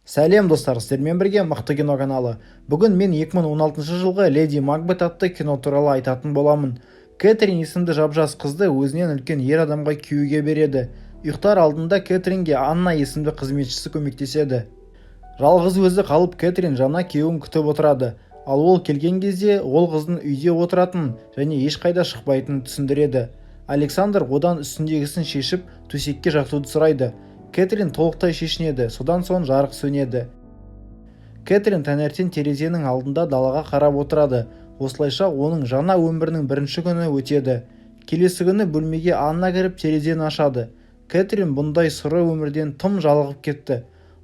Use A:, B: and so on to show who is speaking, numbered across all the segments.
A: Сәлем достар, сіздермен бірге Мықты кино каналы. Бүгін мен 2016 жылғы Леди Макбет атты кино туралы айтатын боламын. Кэтрин есімді жап-жас қызды өзінен үлкен ер адамға күйеуге береді. Ұйықтар алдында Кэтринге Анна есімді қызметшісі көмектеседі. Жалғыз өзі қалып Кэтрин жаңа күйеуін күтіп отырады. Ал ол келген кезде ол қыздың үйде отыратынын және ешқайда шықпайтынын түсіндіреді. Александр одан үстіндегісін шешіп төсекке жатуды сұрайды. Кэтрин толықтай шешінеді, содан соң жарық сөнеді. Кэтрин таңертең терезенің алдында далаға қарап отырады. Осылайша оның жаңа өмірінің бірінші күні өтеді. Келесі күні бөлмеге Анна кіріп терезені ашады. Кэтрин бұндай сыры өмірден тым жалығып кетті.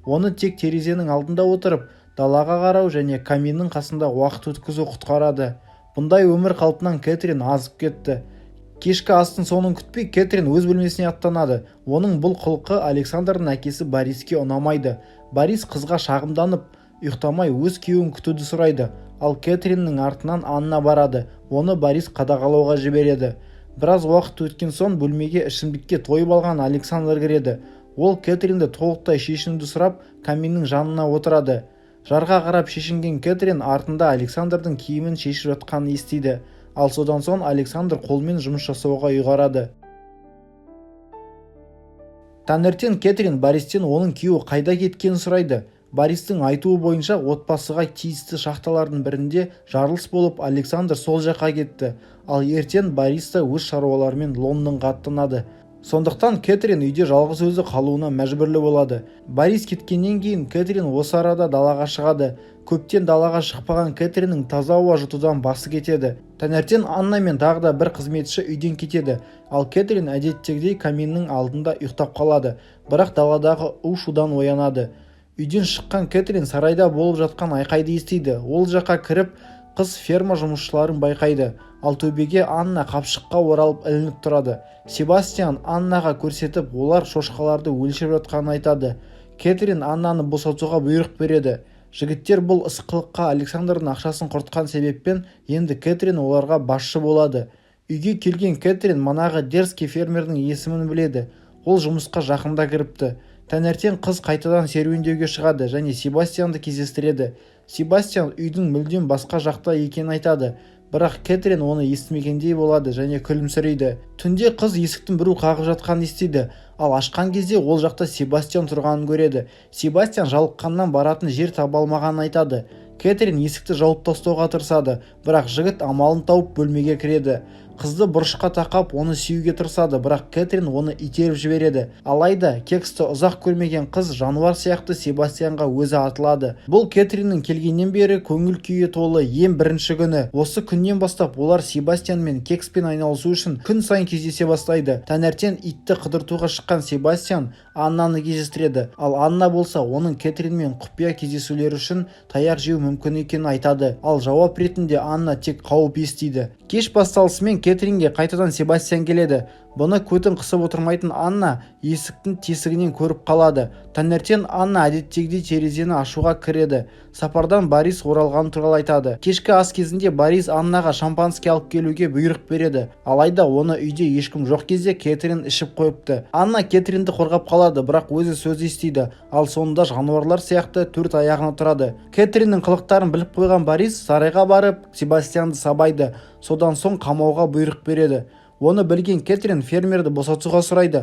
A: Оны тек терезенің алдында отырып, далаға қарау және каминнің қасында уақыт өткізу құтқарады. Бұндай өмір қалпынан Кэтрин азып кетті. Кешкі астың соңын күтпей Кэтрин өз бөлмесіне аттанады. Оның бұл қылқы Александрдың әкесі Бориске ұнамайды. Борис қызға шағымданып, ұйықтамай өз күйеуін күтуді сұрайды. Ал Кэтриннің артынан Анна барады. Оны Борис қадағалауға жібереді. Біраз уақыт өткен соң бөлмеге ішімдікке тойып алған Александр кіреді. Ол Кэтринді толықтай шешінуді сұрап, каминнің жанына отырады. Жарға қарап шешінген Кэтрин артында Александрдың киімін шешіп жатқанын естиді. Ал содан соң Александр қолмен жұмыс жасауға ұйғарады. Таңертең Кэтрин Бористен оның күйеуі қайда кеткенін сұрайды. Бористің айтуы бойынша отбасыға тиісті шахталардың бірінде жарылыс болып, Александр сол жаққа кетті. Ал ертең Борис та өз шаруаларымен Лондонға аттанады. Сондықтан Кэтрин үйде жалғыз өзі қалуына мәжбүрлі болады. Борис кеткеннен кейін Кэтрин осы арада далаға шығады. Көптен далаға шықпаған Кэтриннің таза ауа жұтудан басы кетеді. Таңертең Анна мен тағы да бір қызметші үйден кетеді. Ал Кэтрин әдеттегідей каминнің алдында ұйықтап қалады. Бірақ даладағы у-шудан оянады. Үйден шыққан Кэтрин сарайда болып жатқан айқайды естиді. Ол жаққа кіріп, қыз ферма жұмысшыларын байқайды. Ал төбеге Анна қапшыққа оралып ілініп тұрады. Себастьян Аннаға көрсетіп, олар шошқаларды өлшеп жатқанын айтады. Кэтрин Аннаны босатуға бұйрық береді. Жігіттер бұл ысқылыққа Александрдың ақшасын құртқан себеппен енді Кэтрин оларға басшы болады. Үйге келген Кэтрин манағы дерзкий фермердің есімін біледі. Ол жұмысқа жақында кіріпті. Таңертең қыз қайтадан серуендеуге шығады және Себастьянды кездестіреді. Себастьян үйдің мүлдем басқа жақта екенін айтады. Бірақ Кэтрин оны естімегендей болады және күлімсірейді. Түнде қыз есіктің біреу қағып жатқанын естиді. Ал ашқан кезде ол жақта Себастьян тұрғанын көреді. Себастьян жалыққаннан баратын жер таба алмағанын айтады. Кэтрин есікті жауып тастауға тырысады, бірақ жігіт амалын тауып бөлмеге кіреді. Қызды бұрышқа тақап оны сүюге тырысады, бірақ Кэтрин оны итеріп жібереді. Алайда кексті ұзақ көрмеген қыз жануар сияқты Себастьянға өзі атылады. Бұл Кэтриннің келгеннен бері көңіл күйі толы ең бірінші күні. Осы күннен бастап олар Себастьян мен кекспен айналысу үшін күн сайын кездесе бастайды. Таңертең итті қыдыртуға шыққан Себастьян Аннаны кездестіреді. Ал Анна болса оның Кэтринмен құпия кездесулері үшін таяқ жеу мүмкін екенін айтады. Ал жауап ретінде Анна тек қауіп естиді. Кеш басталысымен Кэтринге қайтадан Себастьян келеді. Бұны көтін қысып отырмайтын Анна есіктің тесігінен көріп қалады. Таңертең Анна әдеттегідей терезені ашуға кіреді. Сапардан Борис оралған туралы айтады. Кешкі ас кезінде Борис Аннаға шампанский алып келуге бұйрық береді. Алайда оны үйде ешкім жоқ кезде Кэтрин ішіп қойыпты. Анна Кэтринді қорғап қалады, бірақ өзі сөз естиді. Ал соңында жануарлар сияқты төрт аяғына тұрады. Кэтриннің қылықтарын біліп қойған Борис сарайға барып Себастьянды сабайды. Содан соң қамауға бұйрық береді. Оны білген Кэтрин фермерді босатуға сұрайды,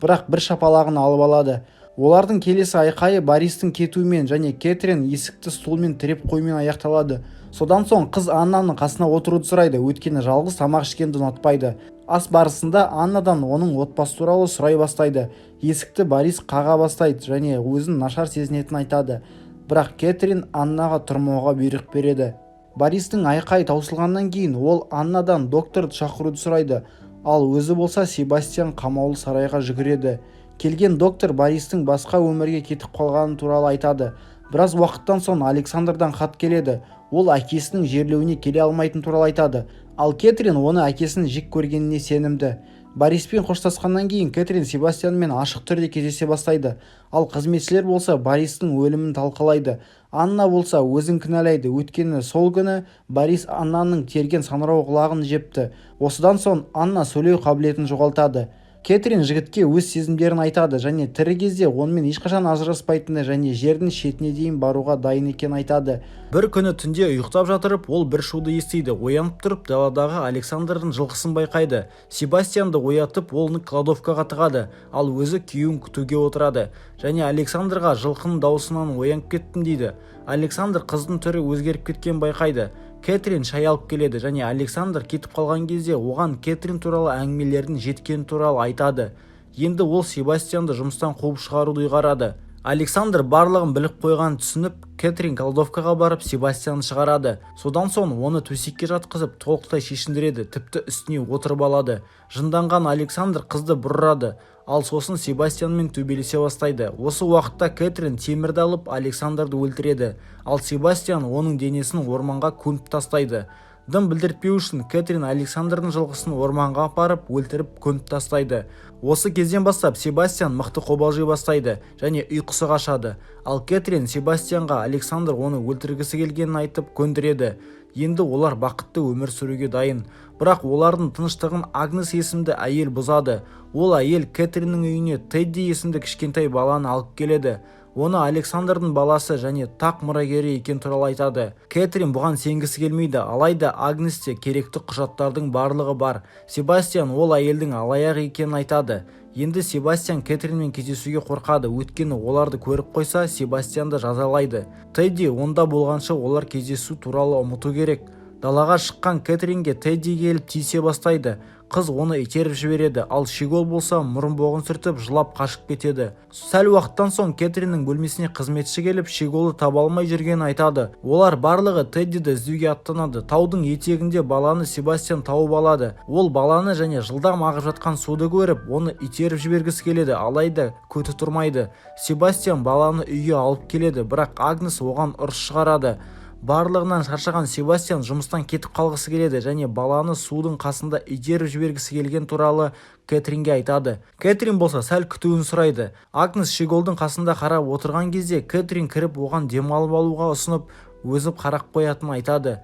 A: бірақ бір шапалағын алып алады. Олардың келесі айқайы Бористің кетуімен және Кэтрин есікті стулмен тіреп қоймен аяқталады. Содан соң қыз Аннаның қасына отыруды сұрайды, өйткені жалғыз тамақ ішкенді ұнатпайды. Ас барысында Аннадан оның отбасы туралы сұрай бастайды. Есікті Борис қаға бастайды және өзін нашар сезінетінін айтады. Бірақ Кэтрин Аннаға тұрмауға бұйрық береді. Бористің айқай таусылғаннан кейін ол Аннадан докторды шақыруды сұрайды. Ал өзі болса Себастьян қамаулы сарайға жүгіреді. Келген доктор Бористің басқа өмірге кетіп қалғаны туралы айтады. Біраз уақыттан соң Александрдан хат келеді. Ол әкесінің жерлеуіне келе алмайтын туралы айтады. Ал Кэтрин оны әкесінің жек көргеніне сенімді. Бориспен қоштасқаннан кейін Кэтрин Себастьянмен ашық түрде кездесе бастайды. Ал қызметшілер болса Бористің өлімін талқылайды. Анна болса өзін кінәлайды, өйткені сол күні Борис Аннаның терген саңырау құлағын жепті. Осыдан соң Анна сөйлеу қабілетін жоғалтады. Кэтрин жігітке өз сезімдерін айтады және тірі кезде онымен ешқашан ажыраспайтыны және жердің шетіне дейін баруға дайын екенін айтады. Бір күні түнде ұйықтап жатырып, ол бір шуды естиді. Оянып тұрып, даладағы Александрдың жылқысын байқайды. Себастьянды оятып, ол оны кладовкаға тығады, ал өзі күйеуін күтуге отырады. Және Александрға жылқының даусынан оянып кеттім дейді. Александр қыздың түрі өзгеріп кеткен байқайды. Кэтрин шай алып келеді және Александр кетіп қалған кезде оған Кэтрин туралы әңгімелердің жеткені туралы айтады. Енді ол Себастьянды жұмыстан қуып шығаруды ұйғарады. Александр барлығын біліп қойғанын түсініп, Кэтрин кладовкаға барып Себастьянды шығарады. Содан соң оны төсекке жатқызып толықтай шешіндіреді, тіпті үстіне отырып алады. Жынданған Александр қызды бұрырады, ал сосын Себастьянмен төбелесе бастайды. Осы уақытта Кэтрин темірді алып Александрды өлтіреді, ал Себастьян оның денесін орманға көміп тастайды. Дым білдіртпеу үшін Кэтрин Александрдың жылқысын орманға апарып өлтіріп көміп тастайды. Осы кезден бастап Себастьян мықты қобалжи бастайды және ұйқысы қашады. Ал Кэтрин Себастьянға Александр оны өлтіргісі келгенін айтып көндіреді. Енді олар бақытты өмір сүруге дайын. Бірақ олардың тыныштығын Агнес есімді әйел бұзады. Ол әйел Кэтриннің үйіне Тедди есімді кішкентай баланы алып келеді. Оны Александрдың баласы және тақ мұрагері екен туралы айтады. Кэтрин бұған сенгісі келмейді, алайда Агнесте керекті құжаттардың барлығы бар. Себастьян ол әйелдің алаяқ екенін айтады. Енді Себастьян Кэтринмен кездесуге қорқады, өйткені оларды көріп қойса, Себастьянды жазалайды. Тедди онда болғанша олар кездесу туралы ұмыту керек. Далаға шыққан Кэтринге Тедди келіп тиісе бастайды. Қыз оны итеріп жібереді, ал Шигол болса мұрын-боғын сүртіп жылап қашып кетеді. Сәл уақыттан соң Кэтриннің бөлмесіне қызметші келіп Шиголды таба алмай жүргенін айтады. Олар барлығы Теддиді іздеуге аттанады. Таудың етегінде баланы Себастьян тауып алады. Ол баланы және жылдам ағып жатқан суды көріп, оны итеріп жібергісі келеді, алайда көті тұрмайды. Себастьян баланы үйге алып келеді, бірақ Агнес оған ұрыс шығарады. Барлығынан шаршаған Себастьян жұмыстан кетіп қалғысы келеді және баланы судың қасында итеріп жібергісі келген туралы Кэтринге айтады. Кэтрин болса сәл күтуін сұрайды. Агнес Шиголдың қасында қарап отырған кезде Кэтрин кіріп оған демалып алуға ұсынып, өзі қарап қоятынын айтады.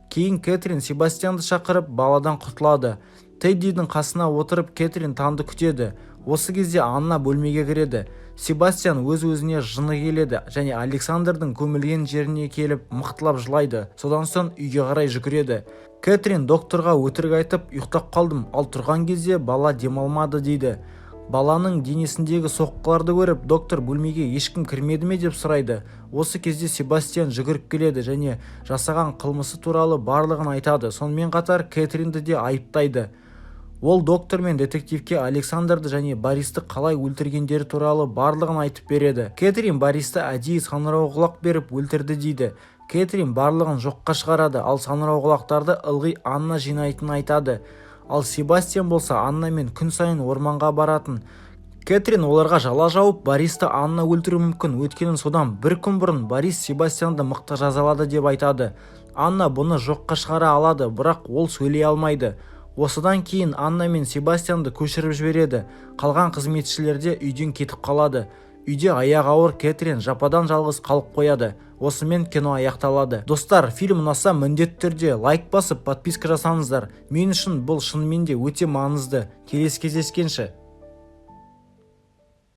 A: Кейін Кэтрин Себастьянды шақырып баладан құтылады. Теддидің қасына отырып Кэтрин таңды күтеді. Осы кезде Анна бөлмеге кіреді. Себастьян өз-өзіне жыны келеді және Александрдың көмілген жеріне келіп мықтылап жылайды. Содан соң үйге қарай жүгіреді. Кэтрин докторға өтірік айтып ұйықтап қалдым, ал тұрған кезде бала демалмады дейді. Баланың денесіндегі соққыларды көріп, доктор бөлмеге ешкім кірмеді ме деп сұрайды. Осы кезде Себастьян жүгіріп келеді және жасаған қылмысы туралы барлығын айтады. Сонымен қатар Кэтринді де айыптайды. Ол доктор мен детективке Александрды және Бористі қалай өлтіргендері туралы барлығын айтып береді. Кэтрин Бористі әдейі саңырауқұлақ беріп өлтірді дейді. Кэтрин барлығын жоққа шығарады, ал саңырауқұлақтарды ылғи Анна жинайтынын айтады. Ал Себастьян болса Аннамен күн сайын орманға баратын. Кэтрин оларға жала жауып, Бористі Анна өлтіру мүмкін, өйткені содан бір күн бұрын Борис Себастьянды мықты жазалады деп айтады. Анна бұны жоққа шығара алады, бірақ ол сөйлей алмайды. Осыдан кейін Анна мен Себастьянды көшіріп жібереді. Қалған қызметшілер де үйден кетіп қалады. Үйде аяғы ауыр Кэтрин жападан жалғыз қалып қояды. Осымен кино аяқталады. Достар, фильм ұнаса міндетті түрде лайк басып, подписка жасаңыздар. Мен үшін бұл шынымен де өте маңызды. Келесі кездескенше.